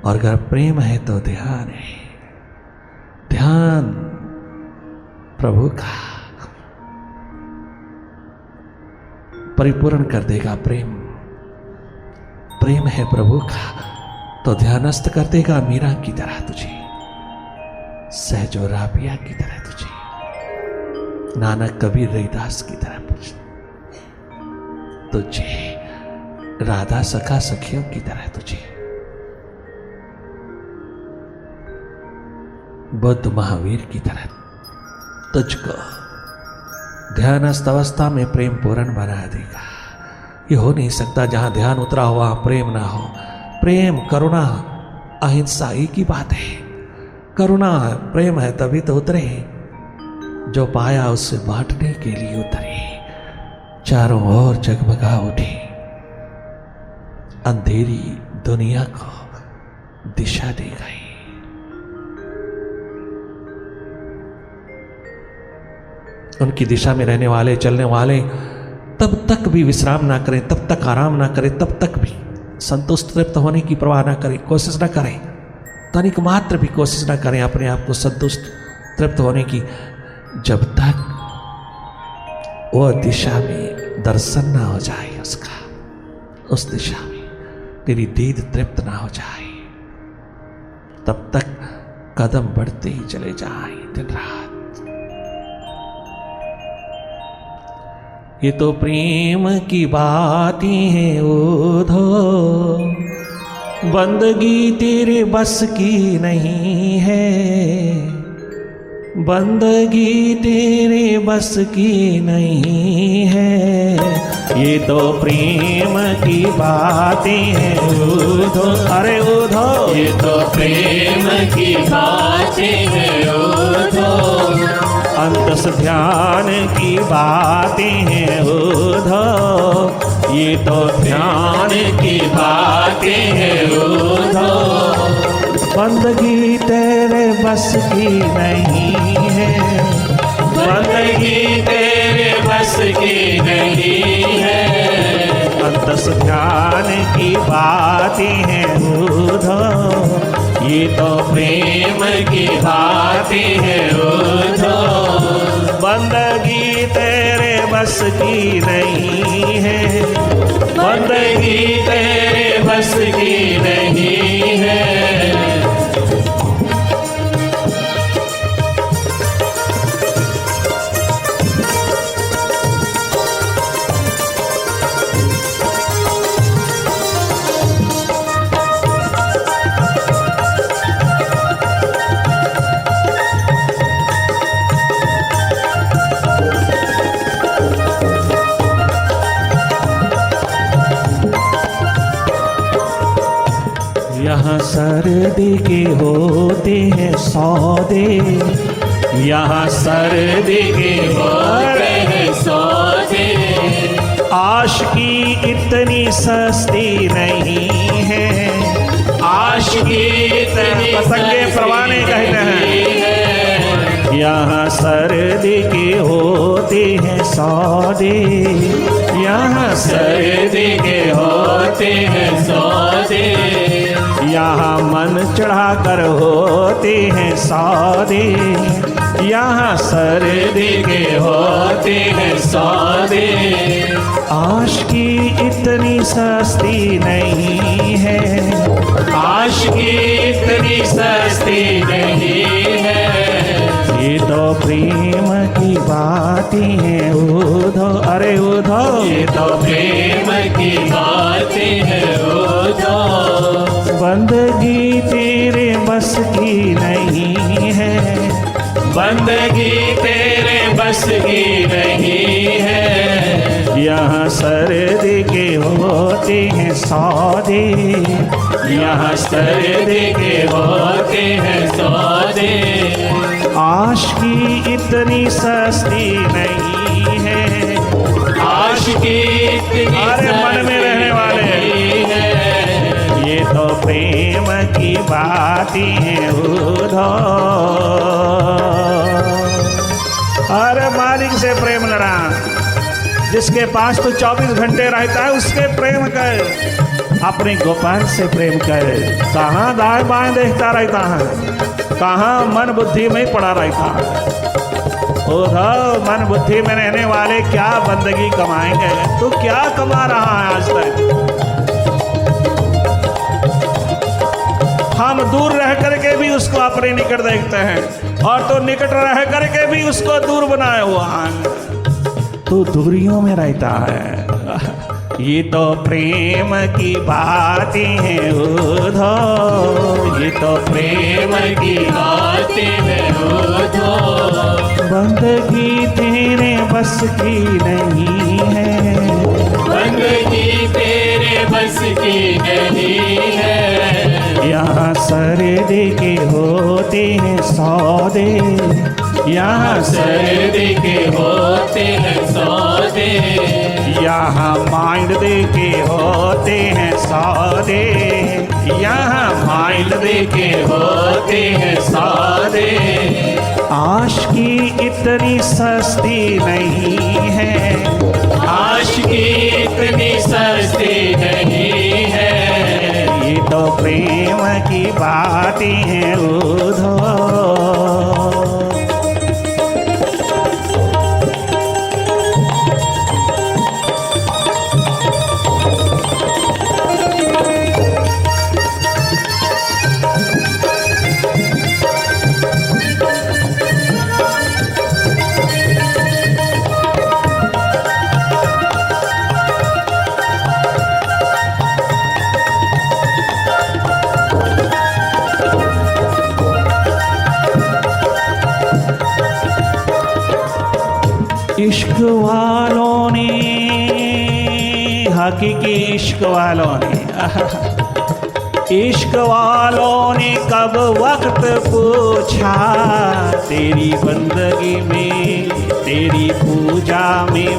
और अगर प्रेम है तो ध्यान है। ध्यान प्रभु का परिपूर्ण कर देगा। प्रेम प्रेम है प्रभु का तो ध्यानस्थ कर देगा मीरा की तरह तुझे, सहजो राबिया की तरह तुझे, नानक कबीर रैदास की तरह तुझे, राधा सखा सखियों की तरह तुझे, बुद्ध महावीर की तरह तुझको ध्यानस्थ अवस्था में प्रेम पूर्ण बना देगा। ये हो नहीं सकता जहां ध्यान उतरा हुआ प्रेम ना हो। प्रेम, करुणा, अहिंसा एक ही बात है। करुणा है, प्रेम है, तभी तो उतरे। जो पाया उससे बांटने के लिए उतरे। चारों ओर जगमगा उठी, अंधेरी दुनिया को दिशा दे गई। उनकी दिशा में रहने वाले, चलने वाले तब तक भी विश्राम ना करें, तब तक आराम ना करें, तब तक भी संतुष्ट तृप्त होने की परवाह ना करें, कोशिश ना करें, तनिक मात्र भी कोशिश ना करें अपने आप को संतुष्ट तृप्त होने की, जब तक वो दिशा में दर्शन ना हो जाए उसका, उस दिशा में तेरी दीद तृप्त ना हो जाए, तब तक कदम बढ़ते ही चले जाए दिन रात। ये तो प्रेम की बातें हैं ओधो, बंदगी तेरे बस की नहीं है, बंदगी तेरे बस की नहीं है। ये तो प्रेम की बातें हैं ओधो, अरे ओधो, ये तो प्रेम की बातें हैं ओधो, अंतस ध्यान की बातें हैं ओधो, ये तो ध्यान की बातें हैं ओधो, बंदगी तेरे बस की नहीं है, बंदगी तेरे बस की नहीं है। अंतस ध्यान की बातें हैं ओधो, ये तो प्रेम की बातें हैं ओधो, बंदगी तेरे बस की नहीं है, बंदगी तेरे बस की नहीं है। यहाँ सर्दी के होते हैं सौदे, यहाँ सर्दी के होते हैं सौदे, आशिकी इतनी सस्ती नहीं है, आशिकी इतनी पतंगे परवाने कहते हैं। यहाँ सर्दी के होते हैं सौदे, यहाँ सर्दी के होते हैं सौदे, यहाँ मन चढ़ा कर होते हैं सौदे, यहाँ सर्दी के होते हैं सौदे, आशिकी इतनी सस्ती नहीं है, आशिकी इतनी सस्ती नहीं है। ये तो प्रेम की बातें हैं ओधो, अरे ओधो, ये तो प्रेम की बातें हैं ओधो, बंदगी तेरे बस की नहीं है, बंदगी तेरे बस की नहीं है। यहाँ सर्दी के होते हैं सौदे, यहाँ सर्दी के होते हैं सौदे, आशिकी इतनी सस्ती नहीं है, आशिकी इतनी अरे मन में रहने वाले नहीं है। ये तो प्रेम की बातें हैं ओधो, अरे मालिक से प्रेम लड़ा, जिसके पास तो 24 घंटे रहता है उसके प्रेम कर, अपने गोपाल से प्रेम कर। कहाँ दाएं बाएं देखता रहता है, कहाँ मन बुद्धि में पड़ा रहता है। ओधो, मन बुद्धि में रहने वाले क्या बंदगी कमाएंगे? तू क्या कमा रहा है आज तक? हम दूर रह करके भी उसको अपने निकट देखते हैं, और तो निकट रह करके भी उसको दूर बनाए हुआ है, तू दूरियों में रहता है। ये तो प्रेम की बातें हैं ओधो, ये तो प्रेम की बातें हैं ओधो, बंदगी तेरे बस की नहीं है, बंदगी तेरे बस की नहीं है। यहाँ सर्दी के होते हैं सौदे, यहाँ सर्दी के होते हैं सौदे, यहाँ माइंड दे के होते हैं सौदे, यहाँ माइंड दे के होते हैं सौदे। आशिकी इतनी सस्ती नहीं है, आशिकी इतनी सस्ती नहीं है, ये तो प्रेम की बातें हैं उधो। इश्क वालों ने, हकीकी इश्क वालों ने, इश्क वालों ने कब वक्त पूछा, तेरी बंदगी में, तेरी पूजा में,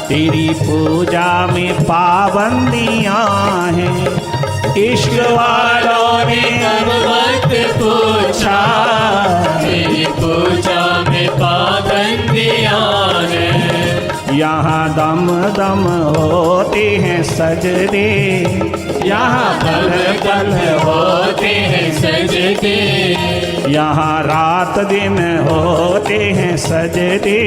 तेरी पूजा में पाबंदियां हैं। इश्क वालों ने कब वक्त पूछा, तेरी पूजा में पाबंदियां हैं। यहाँ दम दम होते हैं सजदे, यहाँ पल पल होते हैं सजदे, यहाँ रात दिन होते हैं सजदे,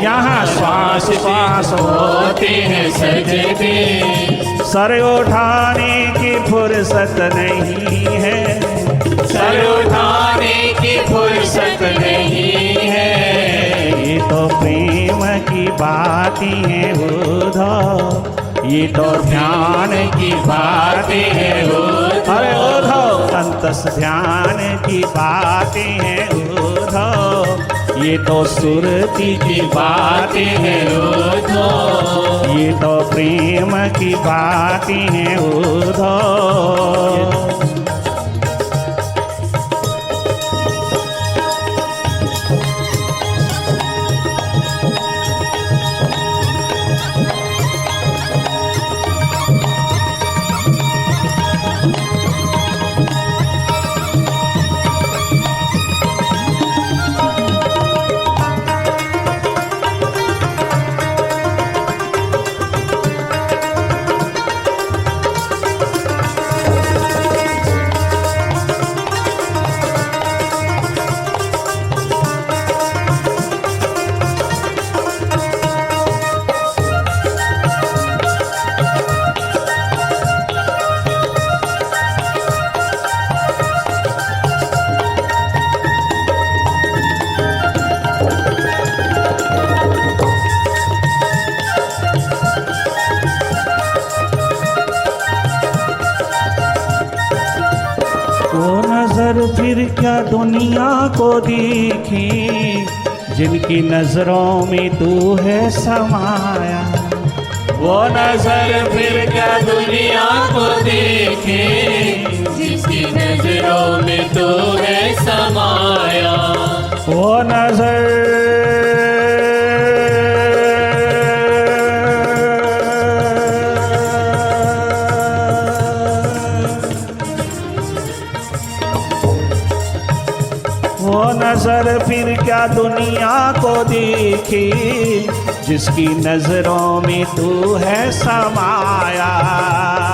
यहाँ श्वास श्वास होते हैं सजदे। सर उठाने की फुर्सत नहीं है, सर उठाने की फुर्सत नहीं है, ये तो प्रेम की बातें हैं उधो, ये तो ध्यान की बातें हैं उधो। अरे उधो अंतस ध्यान की बातें हैं उधो, ये तो सुरती की बातें हैं उधो, ये तो प्रेम की बातें हैं उधो। फिर क्या दुनिया को देखी, जिनकी नजरों में तू है समाया। वो नजर फिर क्या दुनिया को देखे, जिसकी नजरों में तू है समाया। वो नजर फिर क्या दुनिया को देखी, जिसकी नजरों में तू है समाया।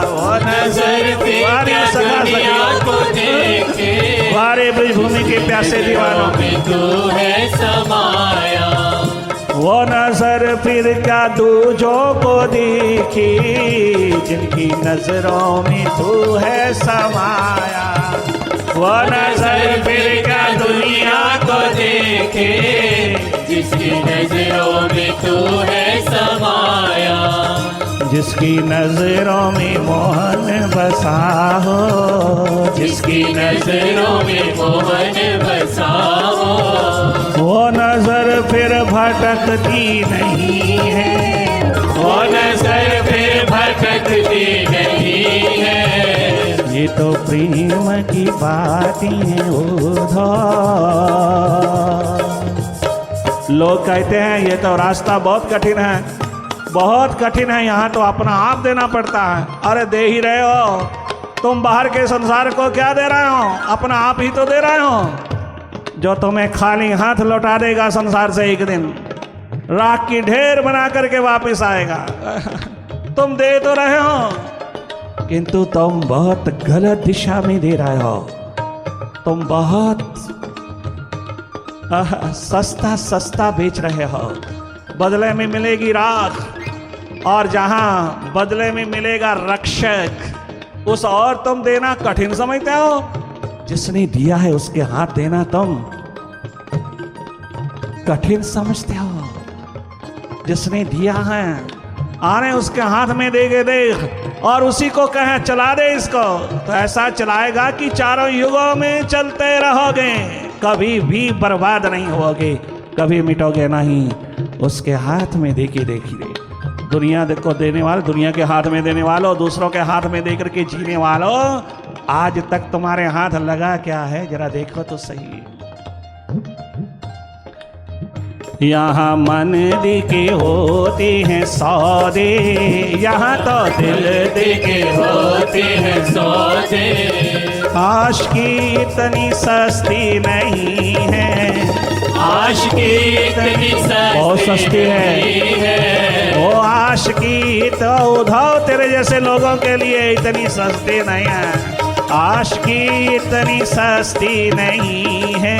वो नजर फिर क्या दुनिया को देखे, वारे भूमि के प्यासे दीवानों में तू है समाया। वो नजर फिर क्या दूजों को देखी, जिनकी नजरों में तू है समाया। वो नजर फिर क्या दुनिया को देखे, जिसकी नजरों में तू है समाया। जिसकी नजरों में मोहन बसा हो, जिसकी नजरों में मोहन बसा हो। वो नजर फिर भटकती नहीं है, वो नजर फिर भटकती नहीं है। ये तो प्रेम की बातें हैं उधो। लोग कहते हैं ये तो रास्ता बहुत कठिन है, बहुत कठिन है, यहाँ तो अपना आप देना पड़ता है। अरे दे ही रहे हो, तुम बाहर के संसार को क्या दे रहे हो, अपना आप ही तो दे रहे हो। जो तुम्हें खाली हाथ लौटा देगा संसार से एक दिन, राख की ढेर बना करके वापस आएगा। तुम दे तो रहे हो, किंतु तुम बहुत गलत दिशा में दे रहे हो। तुम बहुत सस्ता सस्ता बेच रहे हो। बदले में मिलेगी राख, और जहां बदले में मिलेगा रक्षक, उस और तुम देना कठिन समझते हो। जिसने दिया है उसके हाथ देना तुम कठिन समझते हो। जिसने दिया है आने उसके हाथ में देगे देख, और उसी को कहे चला दे इसको, तो ऐसा चलाएगा कि चारों युगों में चलते रहोगे, कभी भी बर्बाद नहीं होगे, कभी मिटोगे नहीं। उसके हाथ में देखिए देखिए, दुनिया को देने वाले, दुनिया के हाथ में देने वालों, दूसरों के हाथ में देकर के जीने वालों, आज तक तुम्हारे हाथ लगा क्या है जरा देखो तो सही। यहाँ मन के होते हैं सौदे, यहाँ तो दिल के होते हैं सौदे। आश की इतनी सस्ती नहीं है, आश की इतनी बहुत सस्ती है। वो आश की तो उधाव तेरे जैसे लोगों के लिए इतनी सस्ती नहीं है। आश की इतनी सस्ती नहीं है,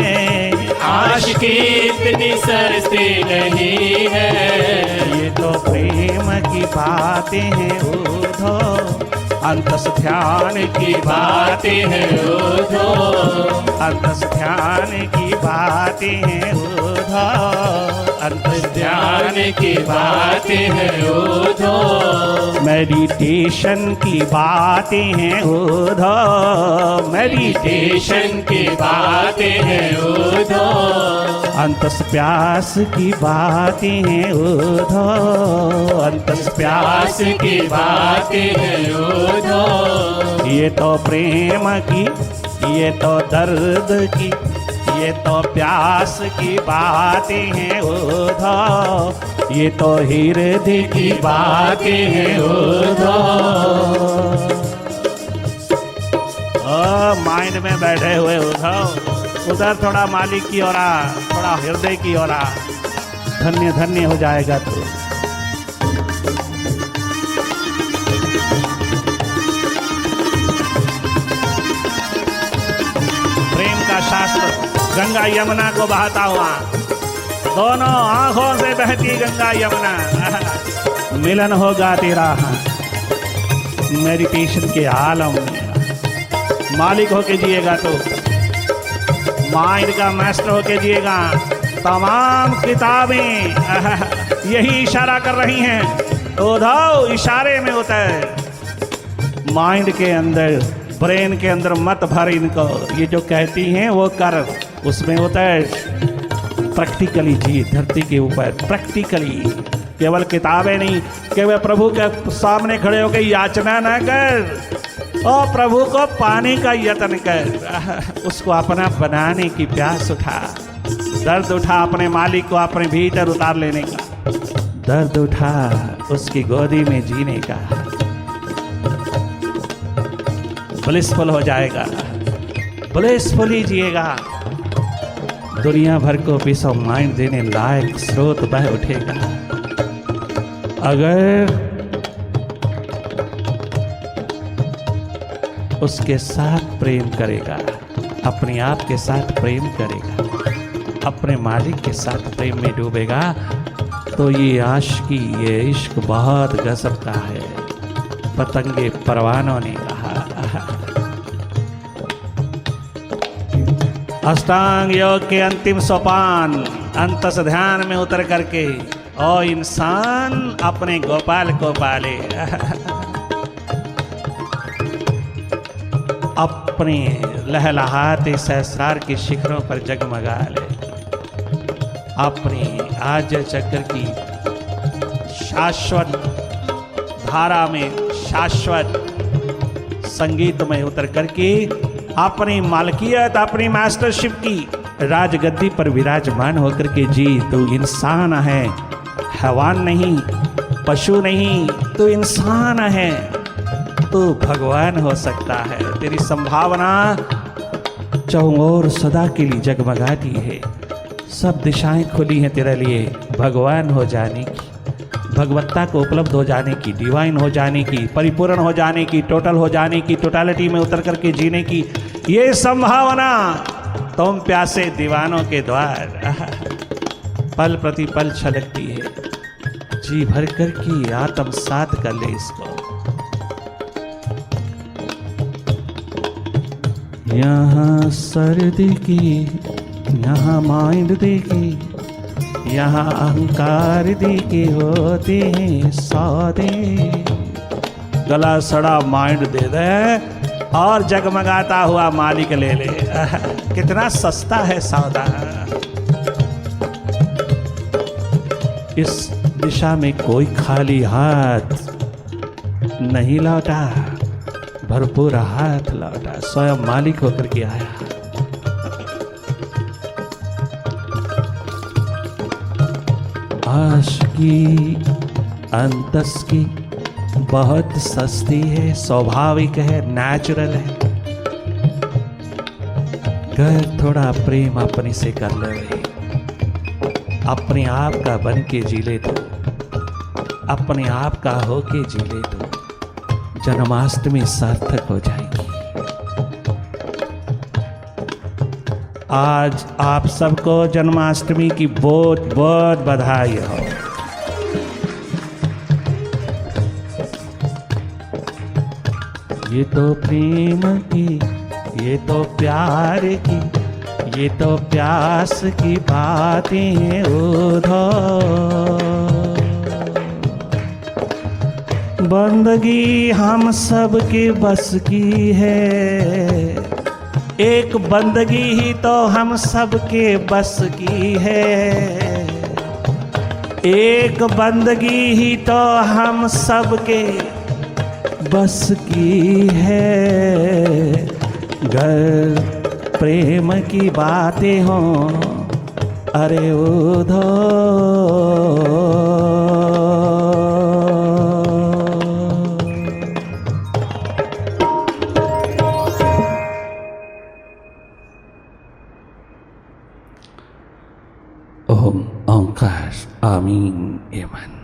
आश की इतनी सस्ती नहीं है। ये तो प्रेम की बातें हैं उधो, अंतस ध्यान की बातें हैं उधो, अंतस ध्यान की बातें हैं उधो, अंतस ध्यान की बातें हैं उधो। मेडिटेशन की बातें हैं उधो, मेडिटेशन की बातें हैं उधो। अंतस प्यास की बातें हैं उधो, अंतस प्यास की बातें हैं उधो। ये तो प्रेम की, ये तो दर्द की, ये तो प्यास की बातें हैं उधो, ये तो हृदय की बातें हैं उधो। माइंड में बैठे हुए उधो, उधर थोड़ा मालिक की ओर आ, थोड़ा हृदय की ओर आ, धन्य धन्य हो जाएगा तू। प्रेम का शास्त्र गंगा यमुना को बहाता हुआ, दोनों आंखों से बहती गंगा यमुना, मिलन होगा तेरा मेडिटेशन के आलम में। मालिक होके जिएगा तो, माइंड का मास्टर होके जिएगा। तमाम किताबें यही इशारा कर रही हैं, उधो इशारे में होता है। माइंड के अंदर, ब्रेन के अंदर मत भर इनको, ये जो कहती हैं वो कर, उसमें होता है प्रैक्टिकली जी, धरती के ऊपर प्रैक्टिकली। केवल किताबें नहीं, केवल प्रभु के सामने खड़े होकर याचना ना कर, और प्रभु को पाने का यत्न कर, उसको अपना बनाने की प्यास उठा, दर्द उठा अपने मालिक को अपने भीतर उतार लेने का, दर्द उठा उसकी गोदी में जीने का, ब्लिसफुल हो जाएगा, ब्लिसफुली जिएगा। दुनिया भर को पीस ऑफ माइंड देने लायक स्रोत बह उठेगा अगर उसके साथ प्रेम करेगा, अपने आप के साथ प्रेम करेगा, अपने मालिक के साथ प्रेम में डूबेगा। तो ये आशिकी, ये इश्क बहुत गजब का है, पतंगे परवानों ने कहा। अष्टांग योग के अंतिम सोपान, अंतस ध्यान में उतर करके ओ इंसान अपने गोपाल को पाले, अपने लहलहाते सहस्रार के शिखरों पर जगमगा ले, अपने आज्य चक्र की शाश्वत धारा में शाश्वत संगीत में उतर करके अपनी मालकियत, अपनी मास्टरशिप की राजगद्दी पर विराजमान होकर के जी तू इंसान है, हैवान नहीं, पशु नहीं, तू इंसान है, तू भगवान हो सकता है। तेरी संभावना चौओर सदा के लिए जगमगाती है। सब दिशाएं खुली हैं तेरे लिए भगवान हो जाने की, भगवत्ता को उपलब्ध हो जाने की, डिवाइन हो जाने की, परिपूर्ण हो जाने की, टोटल हो जाने की, टोटालिटी में उतर करके जीने की ये संभावना तुम प्यासे दीवानों के द्वार पल प्रति पल छलकती है। जी भर करके आत्मसात कर ले इसको। यहाँ सर्दी की, यहाँ माइंड देखी, यहाँ अहंकार देखी होते हैं सौदे। गला सड़ा माइंड दे दे और जगमगाता हुआ मालिक ले ले। कितना सस्ता है सौदा। इस दिशा में कोई खाली हाथ नहीं लौटा, भरपूर हाथ लौटा, स्वयं मालिक होकर के आया। आशिकी अंतस की बहुत सस्ती है, स्वाभाविक है, नेचुरल है। कर थोड़ा प्रेम अपने से कर ले, अपने आप का बन के जी ले तो, अपने आप का हो के जी ले तो जन्माष्टमी सार्थक हो जाएगी। आज आप सबको जन्माष्टमी की बहुत बहुत बधाई हो। ये तो प्रेम की, ये तो प्यार की, ये तो प्यास की बातें हैं उधर। बंदगी हम सब के बस की है, एक बंदगी ही तो हम सब के बस की है, एक बंदगी ही तो हम सब के बस की है। घर प्रेम की बातें हों अरे उधो ओम ओंकार आमीन एमन।